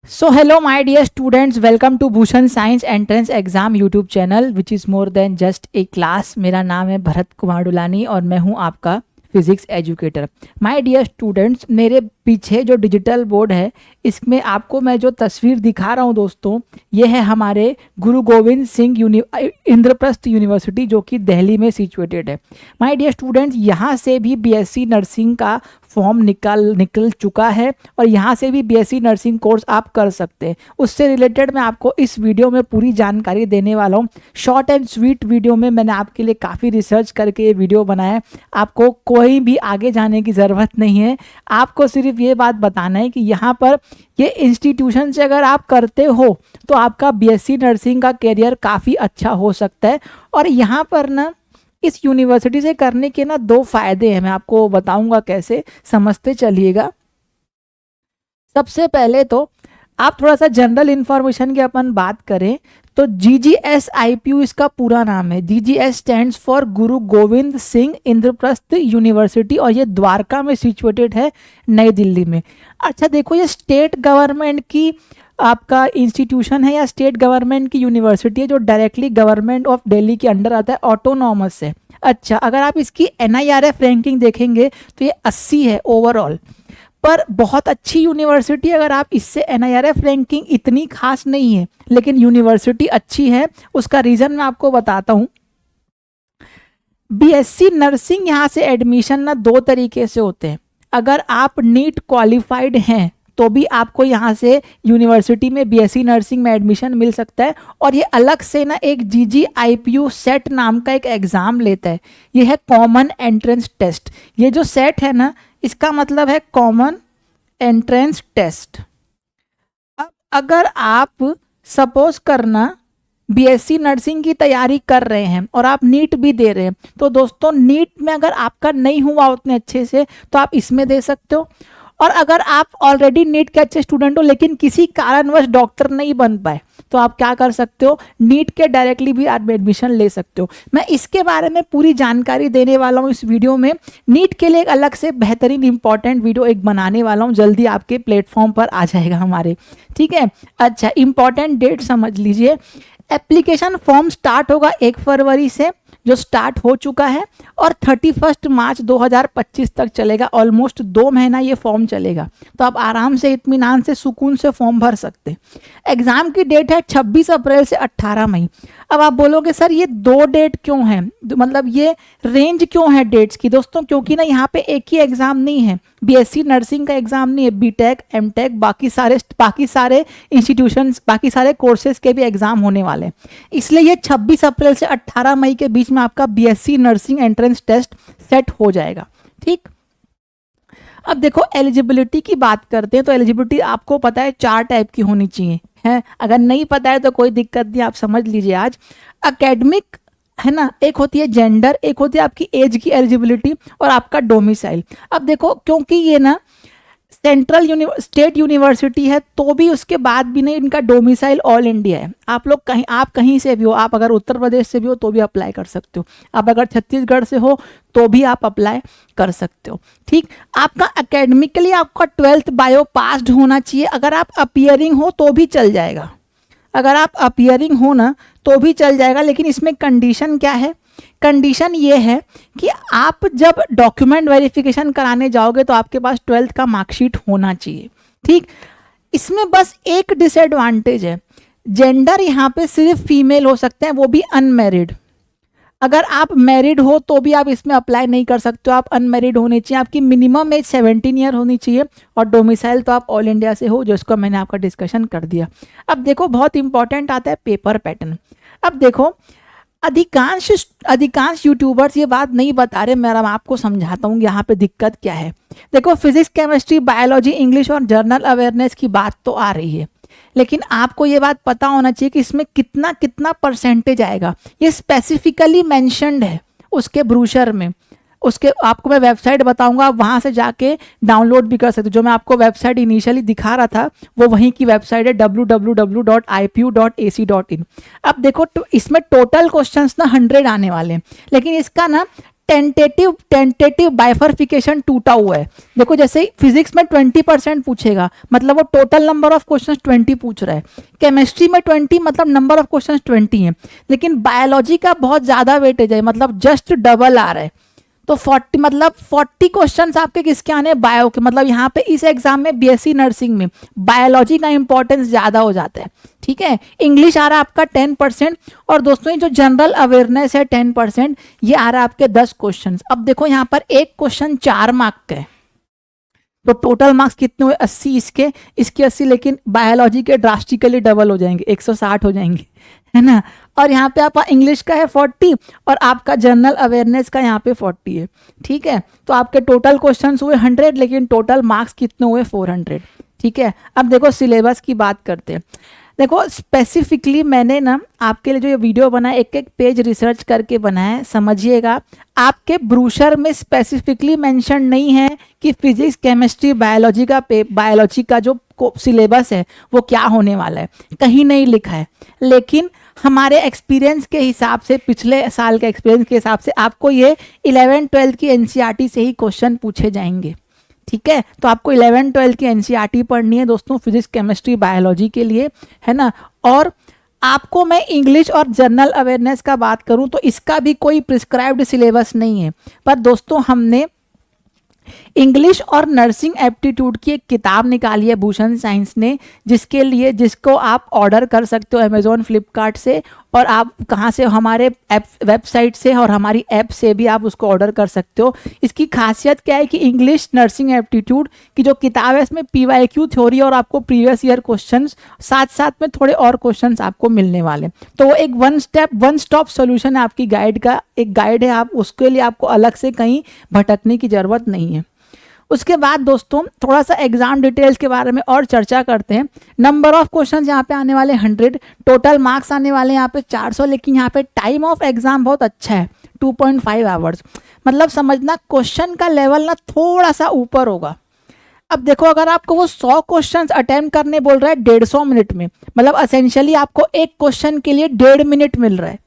So hello my dear students, welcome to Bhushan science entrance exam YouTube channel which is more than just a class. मेरा नाम है भरत कुमार डुलानी और मैं हूं आपका physics educator. My dear students, मेरे पीछे जो डिजिटल बोर्ड है इसमें आपको मैं जो तस्वीर दिखा रहा हूं दोस्तों, ये है हमारे गुरु गोविंद सिंह इंद्रप्रस्थ यूनिवर्सिटी जो कि दिल्ली में सिचुएटेड है। माय डियर स्टूडेंट्स, यहाँ से भी बीएससी नर्सिंग का फॉर्म निकल चुका है और यहाँ से भी बीएससी नर्सिंग कोर्स आप कर सकते हैं। उससे रिलेटेड मैं आपको इस वीडियो में पूरी जानकारी देने वाला हूँ। शॉर्ट एंड स्वीट वीडियो में मैंने आपके लिए काफ़ी रिसर्च करके ये वीडियो बनाया है। आपको कोई भी आगे जाने की ज़रूरत नहीं है, आपको सिर्फ ये बात बताना है कि यहाँ पर ये इंस्टीट्यूशन से अगर आप करते हो तो आपका बीएससी नर्सिंग का करियर काफ़ी अच्छा हो सकता है। और यहाँ पर ना इस यूनिवर्सिटी से करने के ना दो फायदे हैं, मैं आपको बताऊंगा कैसे, समझते चलिएगा। सबसे पहले तो आप थोड़ा सा जनरल इंफॉर्मेशन की अपन बात करें तो GGSIPU इसका पूरा नाम है। GGS stands for Guru Govind Singh Indraprastha university और ये द्वारका में सिचुएटेड है, नई दिल्ली में। अच्छा देखो, ये स्टेट गवर्नमेंट की आपका इंस्टीट्यूशन है या स्टेट गवर्नमेंट की यूनिवर्सिटी है जो डायरेक्टली गवर्नमेंट ऑफ दिल्ली के अंडर आता है, ऑटोनॉमस है। अच्छा, अगर आप इसकी NIRF रैंकिंग देखेंगे तो ये 80 है ओवरऑल, पर बहुत अच्छी यूनिवर्सिटी। अगर आप इससे NIRF रैंकिंग इतनी खास नहीं है लेकिन यूनिवर्सिटी अच्छी है, उसका रीज़न मैं आपको बताता हूँ। बीएससी नर्सिंग यहाँ से एडमिशन ना दो तरीके से होते हैं। अगर आप नीट क्वालिफाइड हैं तो भी आपको यहाँ से यूनिवर्सिटी में बीएससी नर्सिंग में एडमिशन मिल सकता है। और ये अलग से ना एक GGIPU सेट नाम का एक एग्ज़ाम लेता है, ये है कॉमन एंट्रेंस टेस्ट। ये जो सेट है ना, इसका मतलब है कॉमन एंट्रेंस टेस्ट। अब अगर आप सपोज करना बीएससी नर्सिंग की तैयारी कर रहे हैं और आप नीट भी दे रहे हैं, तो दोस्तों नीट में अगर आपका नहीं हुआ उतने अच्छे से तो आप इसमें दे सकते हो। और अगर आप ऑलरेडी नीट के अच्छे स्टूडेंट हो लेकिन किसी कारणवश डॉक्टर नहीं बन पाए तो आप क्या कर सकते हो, नीट के डायरेक्टली भी आप एडमिशन ले सकते हो। मैं इसके बारे में पूरी जानकारी देने वाला हूँ इस वीडियो में। नीट के लिए एक अलग से बेहतरीन इंपॉर्टेंट वीडियो एक बनाने वाला हूँ, जल्दी आपके प्लेटफॉर्म पर आ जाएगा हमारे, ठीक है। अच्छा, इंपॉर्टेंट डेट समझ लीजिए। एप्लीकेशन फॉर्म स्टार्ट होगा 1 फरवरी से, जो स्टार्ट हो चुका है, और 31 मार्च 2025 तक चलेगा। ऑलमोस्ट 2 महीना ये फॉर्म चलेगा, तो आप आराम से इत्मीनान से सुकून से फॉर्म भर सकते हैं। एग्ज़ाम की डेट है 26 अप्रैल से 18 मई। अब आप बोलोगे सर ये 2 डेट क्यों है, मतलब ये रेंज क्यों है डेट्स की? दोस्तों क्योंकि ना यहाँ पे एक ही एग्ज़ाम नहीं है, बीएससी नर्सिंग का एग्ज़ाम नहीं है, बीटेक, एमटेक, बाकी सारे इंस्टीट्यूशंस, बाकी सारे कोर्सेज के भी एग्ज़ाम होने वाले हैं। इसलिए ये 26 अप्रैल से 18 मई के बीच में आपका BSc nursing entrance test set हो जाएगा, ठीक। अब देखो एलिजिबिलिटी की बात करते हैं तो एलिजिबिलिटी आपको पता है 4 टाइप की होनी चाहिए, है। अगर नहीं पता है तो कोई दिक्कत नहीं, आप समझ लीजिए आज। एकेडमिक है ना, एक होती है जेंडर, एक होती है आपकी एज की एलिजिबिलिटी, और आपका डोमिसाइल। अब देखो क्योंकि ये ना स्टेट यूनिवर्सिटी है तो भी उसके बाद भी नहीं, इनका डोमिसाइल ऑल इंडिया है। आप कहीं से भी हो, आप अगर उत्तर प्रदेश से भी हो तो भी अप्लाई कर सकते हो, आप अगर छत्तीसगढ़ से हो तो भी आप अप्लाई कर सकते हो, ठीक। आपका एकेडमिकली आपका 12th बायो पास्ड होना चाहिए। अगर आप अपीयरिंग हो तो भी चल जाएगा, अगर आप अपीयरिंग हो ना तो भी चल जाएगा, लेकिन इसमें कंडीशन क्या है? कंडीशन ये है कि आप जब डॉक्यूमेंट वेरिफिकेशन कराने जाओगे तो आपके पास 12th का मार्कशीट होना चाहिए, ठीक। इसमें बस एक डिसएडवांटेज है, जेंडर यहाँ पे सिर्फ फीमेल हो सकते हैं, वो भी अनमैरिड। अगर आप मैरिड हो तो भी आप इसमें अप्लाई नहीं कर सकते हो, आप अनमैरिड होने चाहिए, आपकी मिनिमम एज 17 ईयर होनी चाहिए, और डोमिसाइल तो आप ऑल इंडिया से हो, जिसको मैंने आपका डिस्कशन कर दिया। अब देखो बहुत इंपॉर्टेंट आता है पेपर पैटर्न। अब देखो अधिकांश यूट्यूबर्स ये बात नहीं बता रहे, मैं आपको समझाता हूँ यहाँ पे दिक्कत क्या है। देखो फिजिक्स, केमिस्ट्री, बायोलॉजी, इंग्लिश और जनरल अवेयरनेस की बात तो आ रही है, लेकिन आपको ये बात पता होना चाहिए कि इसमें कितना कितना परसेंटेज आएगा। ये स्पेसिफिकली मेंशन्ड है उसके ब्रोशर में, उसके आपको मैं वेबसाइट बताऊंगा, आप वहाँ से जाके डाउनलोड भी कर सकते हो। जो मैं आपको वेबसाइट इनिशियली दिखा रहा था वो वहीं की वेबसाइट है www.ipu.ac.in। अब देखो इसमें टोटल क्वेश्चंस ना 100 आने वाले हैं, लेकिन इसका ना टेंटेटिव बाइफर्फिकेशन टूटा हुआ है। देखो जैसे फिजिक्स में 20% पूछेगा, मतलब वो टोटल नंबर ऑफ क्वेश्चंस 20 पूछ रहा है। केमिस्ट्री में 20 मतलब नंबर ऑफ क्वेश्चंस 20 है, लेकिन बायोलॉजी का बहुत ज़्यादा वेटेज है, मतलब जस्ट डबल आ रहा है। तो 40 मतलब 40 क्वेश्चंस आपके किसके आने हैं, बायो के। मतलब यहाँ पे इस एग्जाम में बीएससी नर्सिंग में बायोलॉजी का इंपॉर्टेंस ज़्यादा हो जाता है, ठीक है। इंग्लिश आ रहा है आपका 10%, और दोस्तों ये जो जनरल अवेयरनेस है 10%, ये आ रहा है आपके 10 क्वेश्चन। अब देखो यहाँ पर एक क्वेश्चन 4 मार्क का है, तो टोटल मार्क्स कितने हुए, 80 इसके 80, लेकिन बायोलॉजी के ड्रास्टिकली डबल हो जाएंगे, 160 हो जाएंगे, है ना। और यहाँ पे आपका इंग्लिश का है 40 और आपका जनरल अवेयरनेस का यहाँ पे 40 है, ठीक है। तो आपके टोटल क्वेश्चंस हुए 100, लेकिन टोटल मार्क्स कितने हुए, 400, ठीक है। अब देखो सिलेबस की बात करते हैं। देखो स्पेसिफिकली मैंने ना आपके लिए जो ये वीडियो बनाया, एक एक पेज रिसर्च करके बनाया है, समझिएगा। आपके ब्रूशर में स्पेसिफिकली मेंशन नहीं है कि फिजिक्स केमिस्ट्री बायोलॉजी का जो सिलेबस है वो क्या होने वाला है, कहीं नहीं लिखा है। लेकिन हमारे एक्सपीरियंस के हिसाब से, पिछले साल के एक्सपीरियंस के हिसाब से, आपको ये 11-12 की एनसीईआरटी से ही क्वेश्चन पूछे जाएंगे, ठीक है। तो आपको 11-12 की एनसीईआरटी पढ़नी है दोस्तों, फिजिक्स केमिस्ट्री बायोलॉजी के लिए, है ना। और आपको मैं इंग्लिश और जनरल अवेयरनेस का बात करूं तो इसका भी कोई प्रिस्क्राइब्ड सिलेबस नहीं है, पर दोस्तों हमने इंग्लिश और नर्सिंग एप्टीट्यूड की एक किताब निकाली है भूषण साइंस ने, जिसको आप ऑर्डर कर सकते हो अमेजोन, फ्लिपकार्ट से, और आप कहाँ से, हमारे वेबसाइट से और हमारी ऐप से भी आप उसको ऑर्डर कर सकते हो। इसकी खासियत क्या है कि इंग्लिश नर्सिंग एप्टीट्यूड की जो किताब है इसमें पीवाईक्यू थ्योरी और आपको प्रीवियस ईयर क्वेश्चंस साथ साथ में थोड़े और क्वेश्चंस आपको मिलने वाले। तो वो एक वन स्टॉप सोल्यूशन है, आपकी गाइड का एक गाइड है, आप उसके लिए आपको अलग से कहीं भटकने की जरूरत नहीं है। उसके बाद दोस्तों थोड़ा सा एग्जाम डिटेल्स के बारे में और चर्चा करते हैं। नंबर ऑफ क्वेश्चंस यहाँ पे आने वाले 100, टोटल मार्क्स आने वाले यहाँ पे 400, लेकिन यहाँ पे टाइम ऑफ एग्जाम बहुत अच्छा है, 2.5 आवर्स। मतलब समझना क्वेश्चन का लेवल ना थोड़ा सा ऊपर होगा। अब देखो अगर आपको वो 100 क्वेश्चंस अटेम्प्ट करने बोल रहा है 150 मिनट में, मतलब असेंशियली आपको एक क्वेश्चन के लिए 1.5 मिनट मिल रहा है।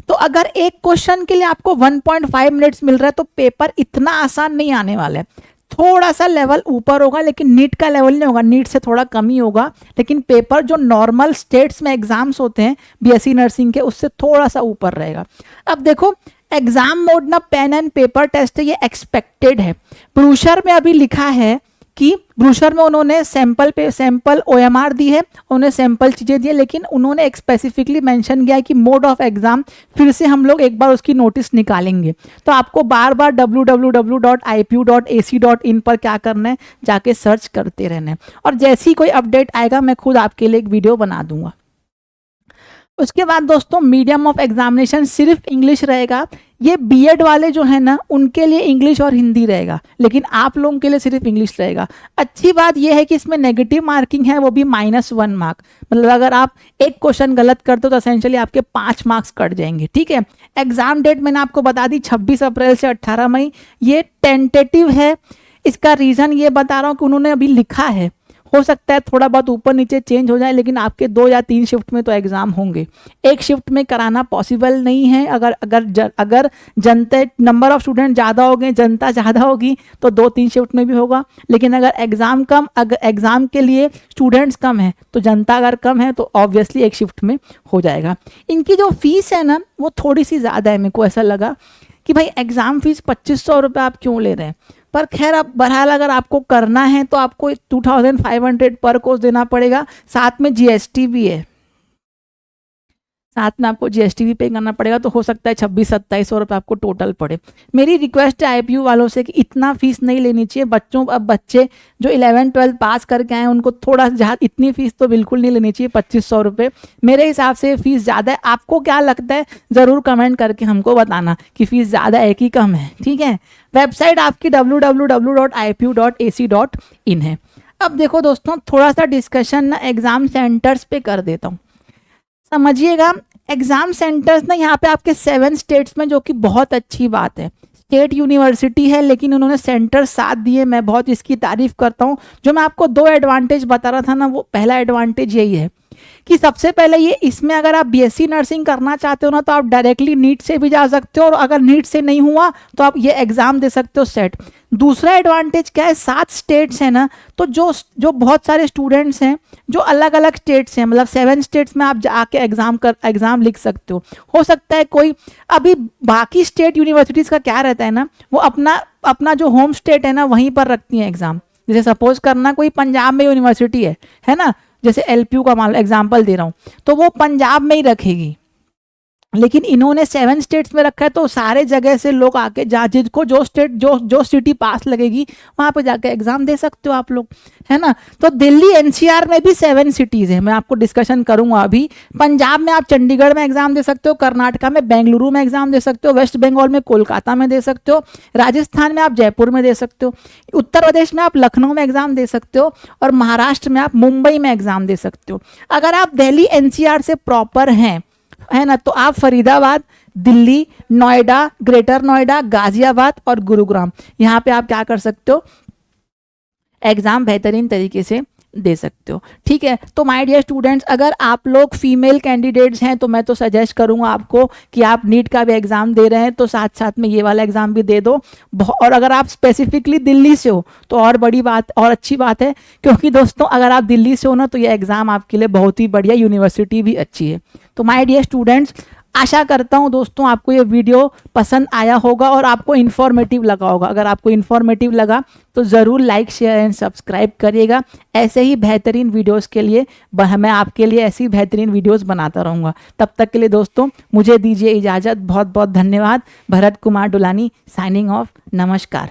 तो अगर एक क्वेश्चन के लिए आपको 1.5 मिनट्स मिल रहा है तो पेपर इतना आसान नहीं आने वाला है, थोड़ा सा लेवल ऊपर होगा, लेकिन नीट का लेवल नहीं होगा, नीट से थोड़ा कम ही होगा। लेकिन पेपर जो नॉर्मल स्टेट्स में एग्जाम्स होते हैं बीएससी नर्सिंग के, उससे थोड़ा सा ऊपर रहेगा। अब देखो एग्जाम मोड ना पेन एंड पेपर टेस्ट है, ये एक्सपेक्टेड है। ब्रूशर में अभी लिखा है कि ब्रूशर में उन्होंने सैंपल ओएमआर दी है, उन्होंने सैंपल चीज़ें दी है, लेकिन उन्होंने एक स्पेसिफिकली मेंशन किया है कि मोड ऑफ एग्जाम फिर से हम लोग एक बार उसकी नोटिस निकालेंगे। तो आपको बार बार www.ipu.ac.in पर क्या करना है, जाके सर्च करते रहना है, और जैसे ही कोई अपडेट आएगा मैं खुद आपके लिए एक वीडियो बना दूंगा। उसके बाद दोस्तों मीडियम ऑफ एग्जामिनेशन सिर्फ इंग्लिश रहेगा। ये बीएड वाले जो है ना उनके लिए इंग्लिश और हिंदी रहेगा, लेकिन आप लोगों के लिए सिर्फ इंग्लिश रहेगा। अच्छी बात यह है कि इसमें नेगेटिव मार्किंग है, वो भी -1 मार्क। मतलब अगर आप एक क्वेश्चन गलत करते हो तो एसेंशियली आपके 5 मार्क्स कट जाएंगे, ठीक है। एग्जाम डेट मैंने आपको बता दी 26 अप्रैल से 18 मई। ये टेंटेटिव है, इसका रीज़न ये बता रहा हूँ कि उन्होंने अभी लिखा है, हो सकता है थोड़ा बहुत ऊपर नीचे चेंज हो जाए, लेकिन आपके 2 या 3 शिफ्ट में तो एग्जाम होंगे। एक शिफ्ट में कराना पॉसिबल नहीं है। अगर जनता नंबर ऑफ स्टूडेंट ज़्यादा हो गए, जनता ज़्यादा होगी तो 2-3 शिफ्ट में भी होगा। लेकिन अगर एग्जाम के लिए स्टूडेंट्स कम है तो जनता अगर कम है तो ऑब्वियसली एक शिफ्ट में हो जाएगा। इनकी जो फीस है ना वो थोड़ी सी ज़्यादा है। मेरे को ऐसा लगा कि भाई एग्ज़ाम फीस 2500 रुपये आप क्यों ले रहे हैं, पर खैर अब बहरहाल अगर आपको करना है तो आपको 2500 पर कोर्स देना पड़ेगा। साथ में जीएसटी भी है, साथ में आपको जीएसटी भी पे करना पड़ेगा, तो हो सकता है 2600-2700 रुपये आपको टोटल पड़े। मेरी रिक्वेस्ट है आईपीयू वालों से कि इतना फीस नहीं लेनी चाहिए। बच्चे जो 11-12 पास करके आए उनको थोड़ा इतनी फीस तो बिल्कुल नहीं लेनी चाहिए, 2500 रुपये मेरे हिसाब से फीस ज़्यादा है। आपको क्या लगता है ज़रूर कमेंट करके हमको बताना कि फ़ीस ज़्यादा है कि कम है, ठीक है। वेबसाइट आपकी www.ipu.ac.in है। अब देखो दोस्तों थोड़ा सा डिस्कशन ना एग्ज़ाम सेंटर्स पे कर देता हूँ। समझिएगा एग्जाम सेंटर्स ना यहाँ पे आपके 7 स्टेट्स में, जो कि बहुत अच्छी बात है। स्टेट यूनिवर्सिटी है लेकिन उन्होंने सेंटर 7 दिए, मैं बहुत इसकी तारीफ करता हूँ। जो मैं आपको 2 एडवांटेज बता रहा था ना, वो पहला एडवांटेज यही है कि सबसे पहले ये इसमें अगर आप बीएससी नर्सिंग करना चाहते हो ना तो आप डायरेक्टली नीट से भी जा सकते हो, और अगर नीट से नहीं हुआ तो आप ये एग्ज़ाम दे सकते हो सेट। दूसरा एडवांटेज क्या है, 7 स्टेट्स हैं ना, तो जो बहुत सारे स्टूडेंट्स हैं जो अलग अलग स्टेट्स हैं, मतलब 7 स्टेट्स में आप जाके एग्ज़ाम लिख सकते हो सकता है कोई अभी बाकी स्टेट यूनिवर्सिटीज़ का क्या रहता है ना, वो अपना जो होम स्टेट है ना वहीं पर रखती हैं एग्ज़ाम। जैसे सपोज करना कोई पंजाब में यूनिवर्सिटी है ना, जैसे एलपीयू का मान एग्जाम्पल दे रहा हूँ, तो वो पंजाब में ही रखेगी, लेकिन इन्होंने 7 स्टेट्स में रखा है, तो सारे जगह से लोग आके जिसको जो स्टेट जो सिटी पास लगेगी वहाँ पे जाके एग्जाम दे सकते हो आप लोग, है ना। तो दिल्ली एनसीआर में भी 7 सिटीज़ हैं, मैं आपको डिस्कशन करूँगा अभी। पंजाब में आप चंडीगढ़ में एग्जाम दे सकते हो, कर्नाटका में बेंगलुरु में एग्जाम दे सकते हो, वेस्ट बंगाल में कोलकाता में दे सकते हो, राजस्थान में आप जयपुर में दे सकते हो, उत्तर प्रदेश में आप लखनऊ में एग्जाम दे सकते हो, और महाराष्ट्र में आप मुंबई में एग्जाम दे सकते हो। अगर आप दिल्ली एनसीआर से प्रॉपर हैं, है ना, तो आप फरीदाबाद, दिल्ली, नोएडा, ग्रेटर नोएडा, गाजियाबाद और गुरुग्राम, यहाँ पे आप क्या कर सकते हो, एग्जाम बेहतरीन तरीके से दे सकते हो। ठीक है, तो माय डियर स्टूडेंट्स, अगर आप लोग फीमेल कैंडिडेट्स हैं तो मैं तो सजेस्ट करूंगा आपको कि आप नीट का भी एग्ज़ाम दे रहे हैं तो साथ साथ में ये वाला एग्ज़ाम भी दे दो। और अगर आप स्पेसिफिकली दिल्ली से हो तो और बड़ी बात और अच्छी बात है, क्योंकि दोस्तों अगर आप दिल्ली से हो ना तो ये एग्ज़ाम आपके लिए बहुत ही बढ़िया, यूनिवर्सिटी भी अच्छी है। तो माय डियर स्टूडेंट्स, आशा करता हूँ दोस्तों आपको ये वीडियो पसंद आया होगा और आपको इन्फॉर्मेटिव लगा होगा। अगर आपको इन्फॉर्मेटिव लगा तो ज़रूर लाइक, शेयर एंड सब्सक्राइब करिएगा। ऐसे ही बेहतरीन वीडियोस के लिए मैं आपके लिए ऐसी बेहतरीन वीडियोस बनाता रहूँगा। तब तक के लिए दोस्तों मुझे दीजिए इजाज़त। बहुत बहुत धन्यवाद। Bharat Kumar Dulani signing off. नमस्कार।